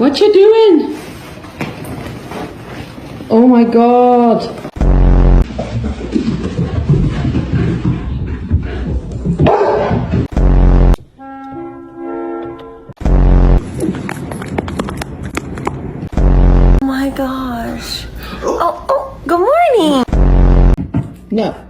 What you doing? Oh my God. Oh my gosh. Oh, good morning. No.